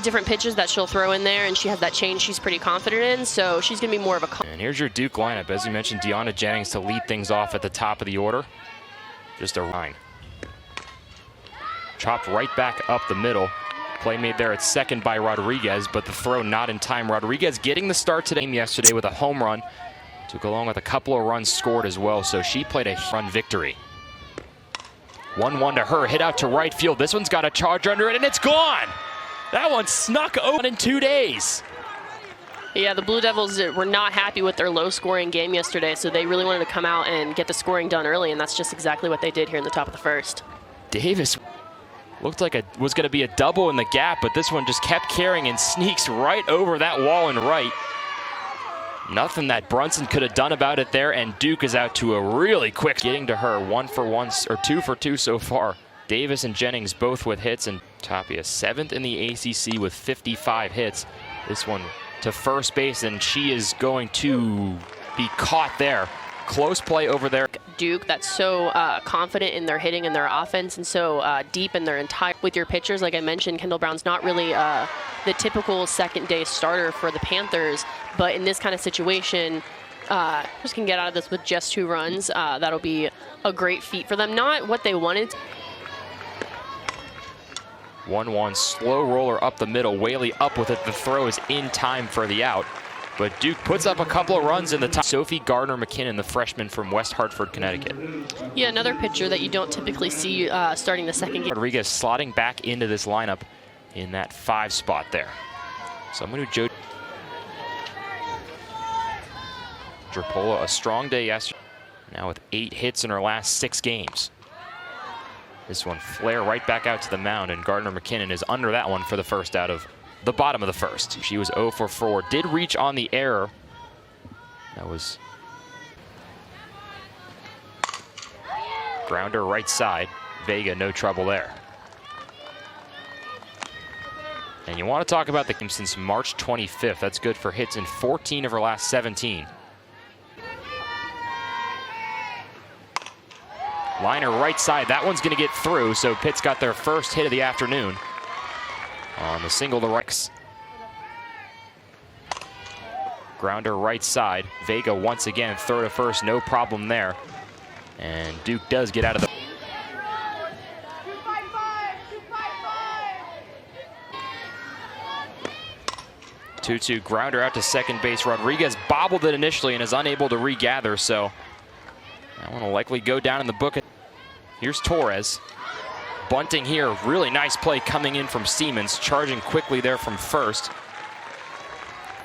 different pitches that she'll throw in there, and she has that change she's pretty confident in, so she's going to be more of a... And here's your Duke lineup. As you mentioned, Deanna Jennings to lead things off at the top of the order. Just a line. Chopped right back up the middle. Play made there at second by Rodriguez, but the throw not in time. Rodriguez getting the start today yesterday with a home run. Took along with a couple of runs scored as well, so she played a run victory. 1-1 to her, hit out to right field. This one's got a charge under it, and it's gone! That one snuck open in 2 days. Yeah, the Blue Devils were not happy with their low-scoring game yesterday, so they really wanted to come out and get the scoring done early, and that's just exactly what they did here in the top of the first. Davis looked like it was going to be a double in the gap, but this one just kept carrying and sneaks right over that wall and right. Nothing that Brunson could have done about it there, and Duke is out to a really quick getting to her. 1 for 1 or 2 for 2 so far. Davis and Jennings both with hits, and Tapia 7th in the ACC with 55 hits. This one to first base, and she is going to be caught there. Close play over there. Duke that's so confident in their hitting and their offense, and so deep in their entire with your pitchers. Like I mentioned, Kendall Brown's not really the typical second day starter for the Panthers, but in this kind of situation, just can get out of this with just 2 runs. That'll be a great feat for them. Not what they wanted. 1-1 slow roller up the middle. Whaley up with it. The throw is in time for the out. But Duke puts up a couple of runs in the top. Sophie Gardner-McKinnon, the freshman from West Hartford, Connecticut. Yeah, another pitcher that you don't typically see starting the second game. Rodriguez slotting back into this lineup in that 5 spot there. Someone who Drapola, a strong day yesterday. Now with 8 hits in her last 6 games. This one flare right back out to the mound, and Gardner-McKinnon is under that one for the first out of the bottom of the first. She was 0 for 4. Did reach on the error. That was grounder right side. Vega, no trouble there. And you want to talk about the game since March 25th. That's good for hits in 14 of her last 17. Liner right side. That one's going to get through, so Pitt's got their first hit of the afternoon on the single to Rex. Grounder right side. Vega once again, throw to first, no problem there. And Duke does get out of the... 2-2 grounder out to second base. Rodriguez bobbled it initially and is unable to regather, so that one will likely go down in the book. Here's Torres. Bunting here, really nice play coming in from Siemens, charging quickly there from first.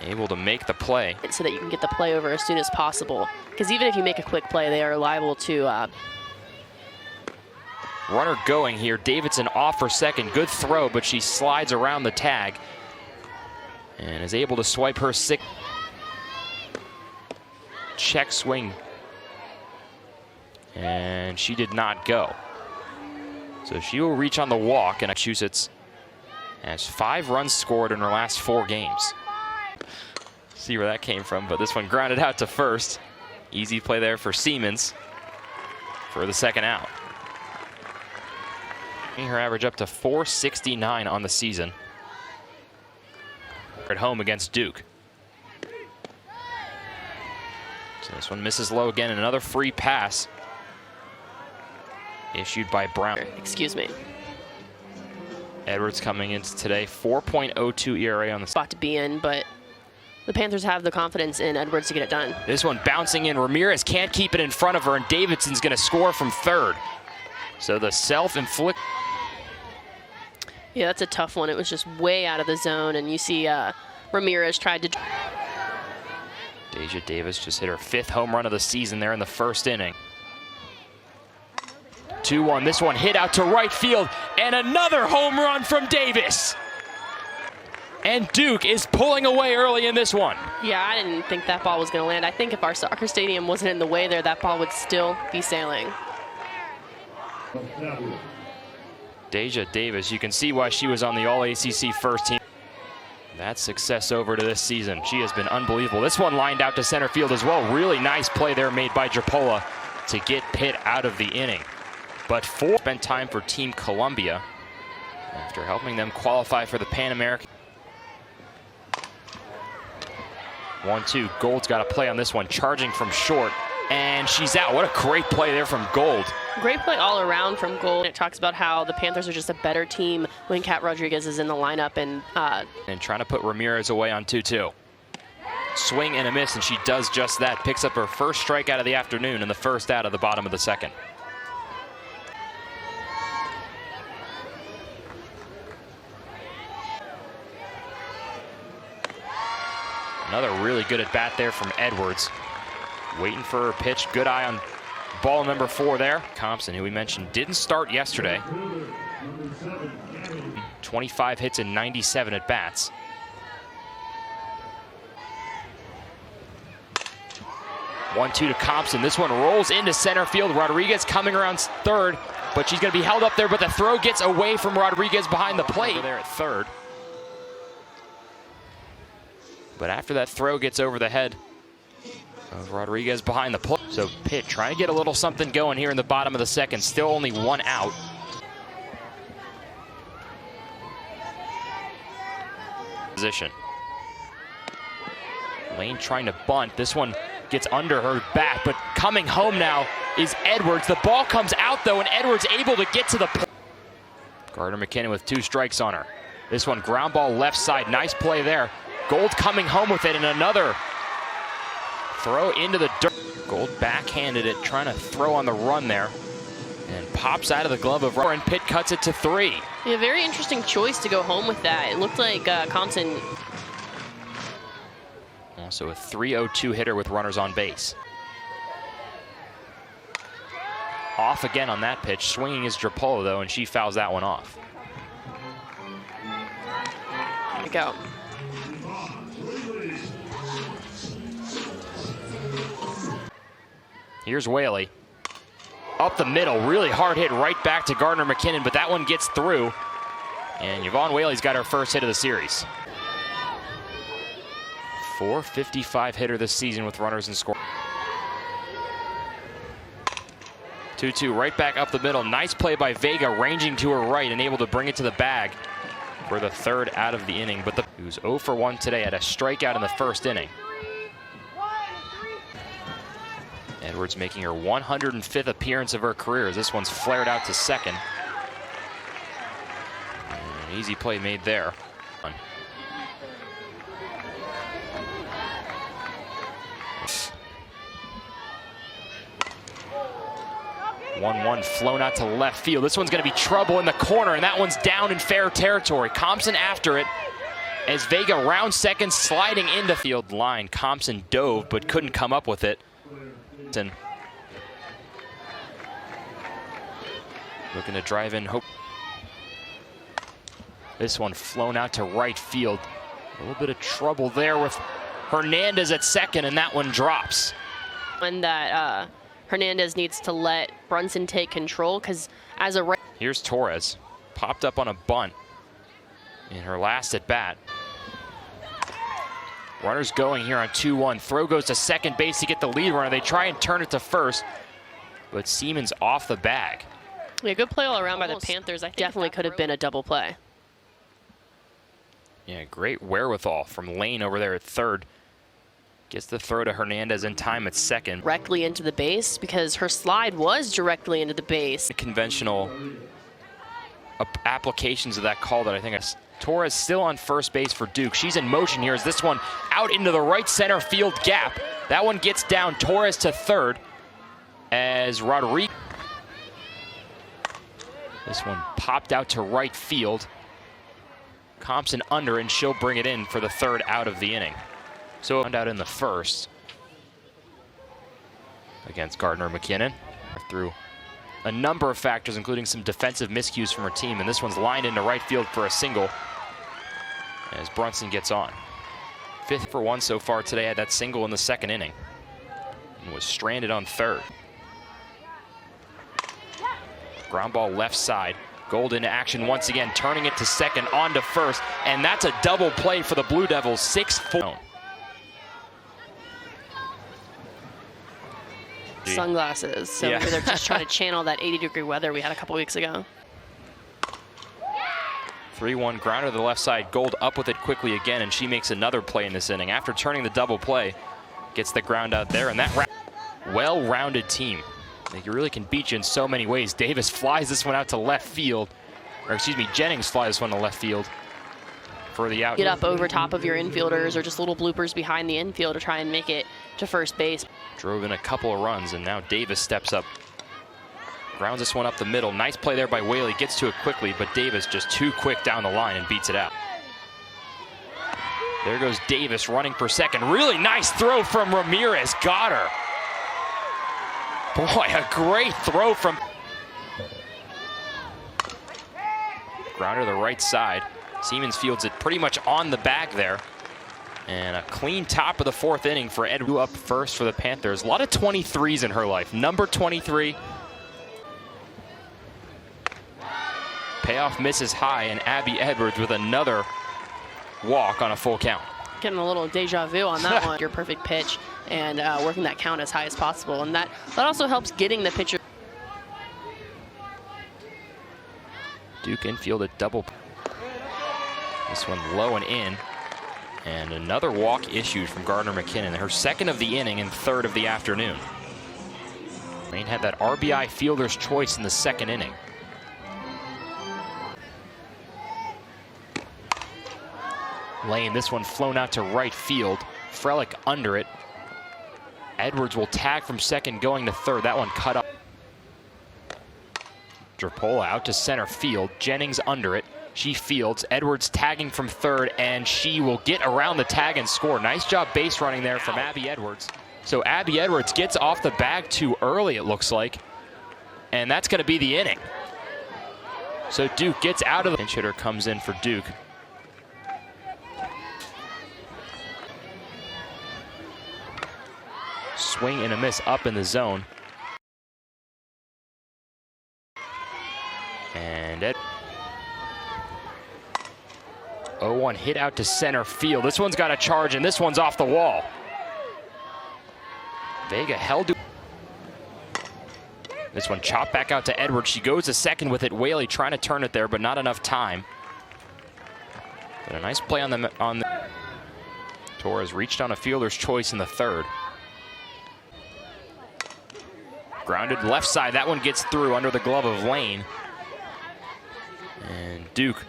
Able to make the play. So that you can get the play over as soon as possible. Because even if you make a quick play, they are liable to... Runner going here. Davidson off for second. Good throw, but she slides around the tag and is able to swipe her 6th. Check swing. And she did not go. So she will reach on the walk, and Massachusetts has 5 runs scored in her last 4 games. See where that came from, but this one grounded out to first. Easy play there for Siemens for the second out. Her average up to 469 on the season. At home against Duke. So this one misses low again, and another free pass issued by Brown. Excuse me. Edwards coming into today, 4.02 ERA on the spot to be in, but the Panthers have the confidence in Edwards to get it done. This one bouncing in. Ramirez can't keep it in front of her, and Davidson's going to score from third. So the self-inflict. Yeah, that's a tough one. It was just way out of the zone, and you see Ramirez tried to... Deja Davis just hit her 5th home run of the season there in the first inning. 2-1, this one hit out to right field, and another home run from Davis. And Duke is pulling away early in this one. Yeah, I didn't think that ball was going to land. I think if our soccer stadium wasn't in the way there, that ball would still be sailing. Deja Davis, you can see why she was on the All-ACC first team. That success over to this season. She has been unbelievable. This one lined out to center field as well. Really nice play there made by Drapola to get Pitt out of the inning. But 4 spent time for Team Columbia after helping them qualify for the Pan American. 1-2. Gold's got to play on this one, charging from short, and she's out. What a great play there from Gold. Great play all around from Gold. It talks about how the Panthers are just a better team when Kat Rodriguez is in the lineup. And trying to put Ramirez away on 2-2. Swing and a miss, and she does just that. Picks up her first strikeout of the afternoon and the first out of the bottom of the second. Another really good at bat there from Edwards. Waiting for her pitch. Good eye on ball number 4 there. Thompson, who we mentioned, didn't start yesterday. 25 hits and 97 at bats. One-two to Thompson. This one rolls into center field. Rodriguez coming around third, but she's going to be held up there, but the throw gets away from Rodriguez behind the plate. There at third. But after that throw gets over the head of Rodriguez behind the plate. So Pitt trying to get a little something going here in the bottom of the second. Still only 1 out. Position. Lane trying to bunt. This one gets under her bat, but coming home now is Edwards. The ball comes out though, and Edwards able to get to the plate. Gardner McKinnon with 2 strikes on her. This one ground ball left side. Nice play there. Gold coming home with it, and another throw into the dirt. Gold backhanded it, trying to throw on the run there, and pops out of the glove of Rower, and Pitt cuts it to 3. Yeah, very interesting choice to go home with that. It looked like Compton. Also a 3-0-2 hitter with runners on base. Off again on that pitch. Swinging is Drapolo though, and she fouls that one off. There we go. Here's Whaley. Up the middle, really hard hit right back to Gardner McKinnon, but that one gets through. And Yvonne Whaley's got her first hit of the series. .455 hitter this season with runners in score. 2-2 right back up the middle. Nice play by Vega, ranging to her right and able to bring it to the bag for the 3rd out of the inning. But who's 0 for 1 today, had a strikeout in the 1st inning. Edwards making her 105th appearance of her career as this one's flared out to second. An easy play made there. 1-1 flown out to left field. This one's going to be trouble in the corner, and that one's down in fair territory. Compson after it as Vega round second, sliding into field line. Compson dove but couldn't come up with it. Looking to drive in. Hope. This one flown out to right field. A little bit of trouble there with Hernandez at second, and that one drops. When that Hernandez needs to let Brunson take control, because as a here's Torres, popped up on a bunt in her last at bat. Runners going here on 2-1. Throw goes to second base to get the lead runner. They try and turn it to first, but Siemens off the bag. Yeah, good play all around by the Panthers. I think definitely could have been a double play. Yeah, great wherewithal from Lane over there at third. Gets the throw to Hernandez in time at second. Directly into the base, because her slide was directly into the base. Conventional applications of that call that I think Torres still on first base for Duke. She's in motion here as this one out into the right center field gap. That one gets down. Torres to third as Rodriguez. This one popped out to right field. Compson under, and she'll bring it in for the 3rd out of the inning. So out in the 1st against Gardner McKinnon through a number of factors, including some defensive miscues from her team, and this one's lined into right field for a single as Brunson gets on. 5th for 1 so far today, had that single in the 2nd inning and was stranded on 3rd. Ground ball left side. Gold into action once again, turning it to second, on to first, and that's a double play for the Blue Devils. 6-4. Sunglasses, so yeah. They're just trying to channel that 80-degree weather we had a couple weeks ago. 3-1 grounder to the left side. Gold up with it quickly again, and she makes another play in this inning. After turning the double play, gets the ground out there, and that well-rounded team. They really can beat you in so many ways. Davis flies this one out to left field. Or excuse me, Jennings flies this one to left field for the out. Get up over top of your infielders or just little bloopers behind the infield to try and make it to first base. Drove in a couple of runs, and now Davis steps up. Grounds this one up the middle. Nice play there by Whaley. Gets to it quickly, but Davis just too quick down the line and beats it out. There goes Davis running for second. Really nice throw from Ramirez. Got her. Boy, a great throw from... Grounder to the right side. Siemens fields it pretty much on the back there. And a clean top of the fourth inning for Edwards up first for the Panthers. A lot of 23s in her life. Number 23. Payoff misses high, and Abby Edwards with another walk on a full count. Getting a little deja vu on that one. Your perfect pitch and working that count as high as possible. And that also helps getting the pitcher. Duke infield at double. This one low and in. And another walk issued from Gardner McKinnon. Her second of the inning and third of the afternoon. Lane had that RBI fielder's choice in the second inning. Lane, this one flown out to right field. Frelick under it. Edwards will tag from second going to third. That one cut up. Drapola out to center field. Jennings under it. She fields. Edwards tagging from third, and she will get around the tag and score. Nice job base running there from Abby Edwards. So Abby Edwards gets off the bag too early, it looks like. And that's going to be the inning. So Duke gets out of the pinch hitter, comes in for Duke. Swing and a miss up in the zone. And 0-1 hit out to center field. This one's got a charge, and this one's off the wall. Vega held. This one chopped back out to Edwards. She goes to second with it. Whaley trying to turn it there, but not enough time. But a nice play on the Torres reached on a fielder's choice in the third. Grounded left side. That one gets through under the glove of Lane. And Duke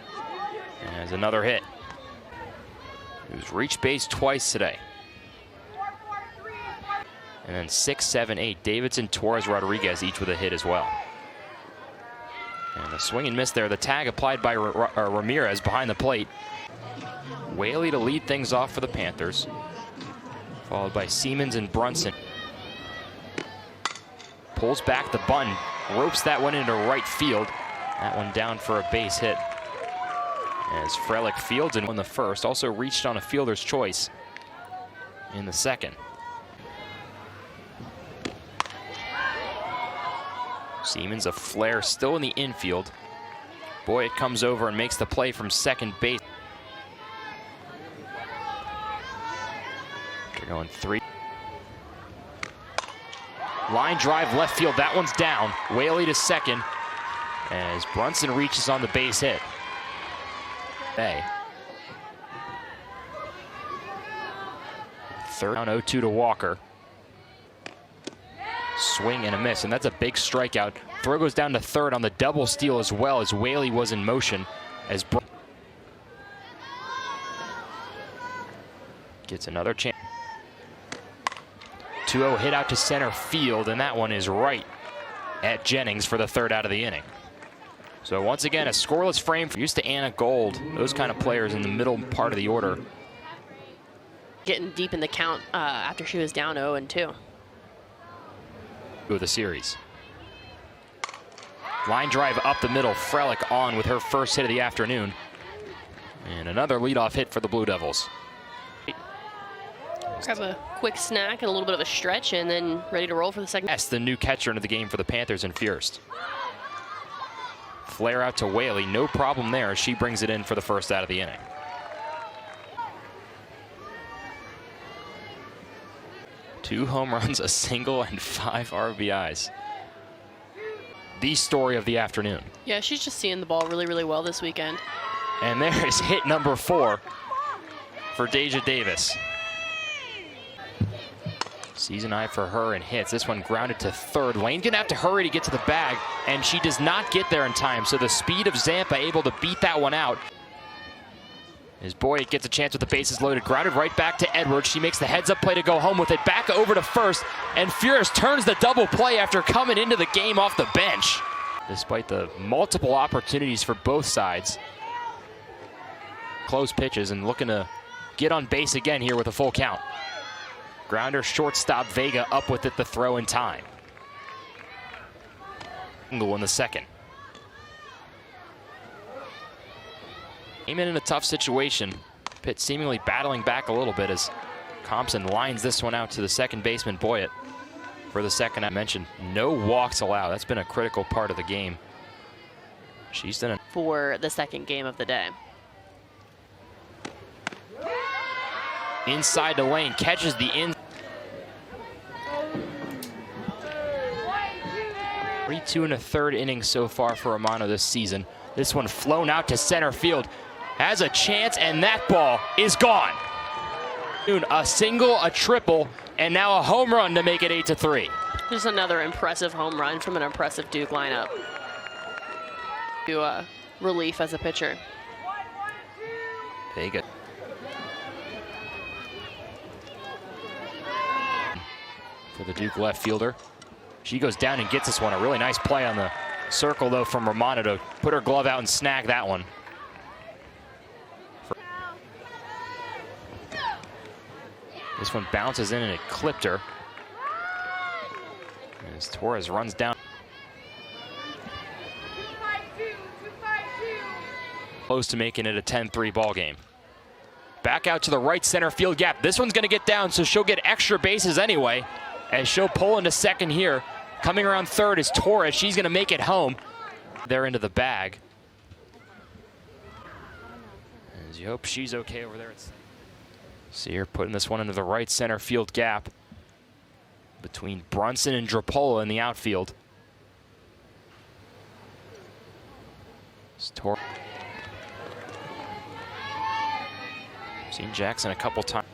has another hit. Who's reached base twice today. And then 6, 7, 8. Davidson, Torres, Rodriguez each with a hit as well. And a swing and miss there. The tag applied by Ramirez behind the plate. Whaley to lead things off for the Panthers. Followed by Siemens and Brunson. Pulls back the bunt, ropes that one into right field. That one down for a base hit. As Frelick fields and won the first, also reached on a fielder's choice in the second. Siemens a flare still in the infield. Boy, it comes over and makes the play from second base. They're going 3. Line drive left field, that one's down. Whaley to second as Brunson reaches on the base hit. Third down 0-2 to Walker. Swing and a miss, and that's a big strikeout. Throw goes down to third on the double steal as well as Whaley was in motion. As gets another chance. 2-0 hit out to center field, and that one is right at Jennings for the third out of the inning. So once again, a scoreless frame. Used to Anna Gold, those kind of players in the middle part of the order. Getting deep in the count after she was down 0-2. Of the series. Line drive up the middle. Frelick on with her first hit of the afternoon. And another leadoff hit for the Blue Devils. Grab a quick snack and a little bit of a stretch and then ready to roll for the second. That's the new catcher into the game for the Panthers and Fierst. Flare out to Whaley, no problem there as she brings it in for the first out of the inning. Two home runs, a single, and 5 RBIs. The story of the afternoon. Yeah, she's just seeing the ball really, really well this weekend. And there is hit number 4 for Deja Davis. Season high for her in hits. This one grounded to third. Lane's gonna have to hurry to get to the bag, and she does not get there in time. So the speed of Zampa able to beat that one out. As Boyd gets a chance with the bases loaded, grounded right back to Edwards. She makes the heads-up play to go home with it. Back over to first, and Furious turns the double play after coming into the game off the bench. Despite the multiple opportunities for both sides. Close pitches and looking to get on base again here with a full count. Grounder, shortstop Vega up with it, the throw in time. Single in the second. Came in a tough situation. Pitt seemingly battling back a little bit as Thompson lines this one out to the second baseman, Boyett. For the second, I mentioned no walks allowed. That's been a critical part of the game. She's done it. For the second game of the day. Inside the lane, catches the in. 3-2 and a third inning so far for Romano this season. This one flown out to center field. Has a chance, and that ball is gone. A single, a triple, and now a home run to make it 8-3. Just another impressive home run from an impressive Duke lineup. To relief as a pitcher. Vega. For the Duke left fielder. She goes down and gets this one. A really nice play on the circle, though, from Romano to put her glove out and snag that one. This one bounces in and it clipped her. As Torres runs down. Close to making it a 10-3 ball game. Back out to the right center field gap. This one's going to get down, so she'll get extra bases anyway. As she'll pull into second here. Coming around third is Torres. She's going to make it home. They're into the bag. As you hope she's okay over there. See her putting this one into the right center field gap between Brunson and Drapola in the outfield. Seen Jackson a couple times.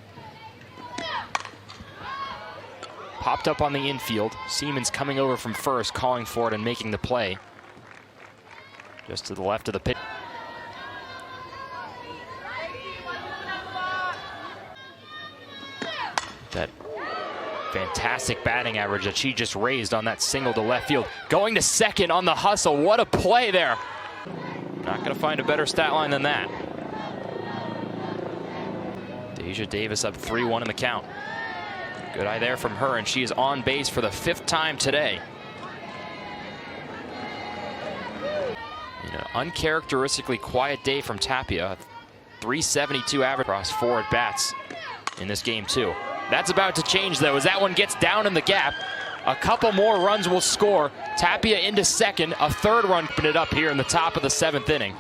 Popped up on the infield. Siemens coming over from first, calling for it and making the play. Just to the left of the pitch. That fantastic batting average that she just raised on that single to left field. Going to second on the hustle. What a play there. Not going to find a better stat line than that. Deja Davis up 3-1 in the count. Good eye there from her, and she is on base for the 5th time today. An uncharacteristically quiet day from Tapia. 372 average across 4 at-bats in this game, too. That's about to change, though, as that one gets down in the gap. A couple more runs will score. Tapia into second. A third run put it up here in the top of the 7th inning.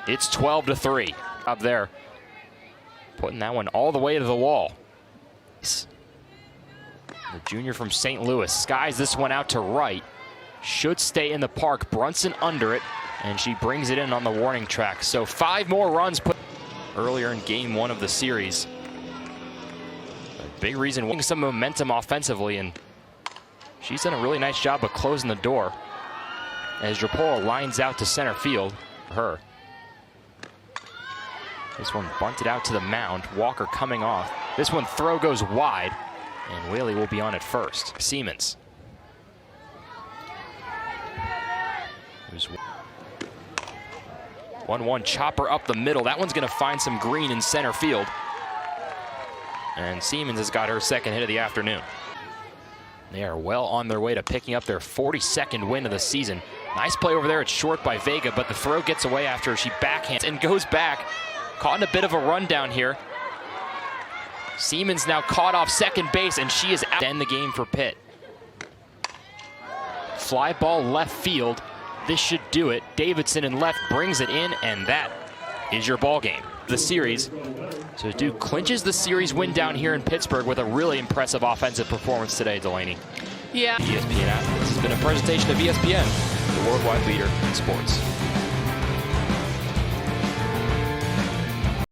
It's 12-3 up there. Putting that one all the way to the wall. The junior from St. Louis skies this one out to right. Should stay in the park. Brunson under it, and she brings it in on the warning track. So 5 more runs put earlier in game 1 of the series. A big reason, some momentum offensively, and she's done a really nice job of closing the door as Drapola lines out to center field. Her. This one bunted out to the mound. Walker coming off. This one throw goes wide, and Whaley will be on at first. Siemens. There's 1-1 chopper up the middle. That one's going to find some green in center field. And Siemens has got her second hit of the afternoon. They are well on their way to picking up their 42nd win of the season. Nice play over there. It's short by Vega, but the throw gets away after she backhands and goes back. Caught in a bit of a rundown here. Siemens now caught off second base, and she is out to end the game for Pitt. Fly ball left field. This should do it. Davidson in left brings it in, and that is your ball game. The series. So Duke clinches the series win down here in Pittsburgh with a really impressive offensive performance today, Delaney. Yeah. ESPN Athletes has been a presentation of ESPN, the worldwide leader in sports.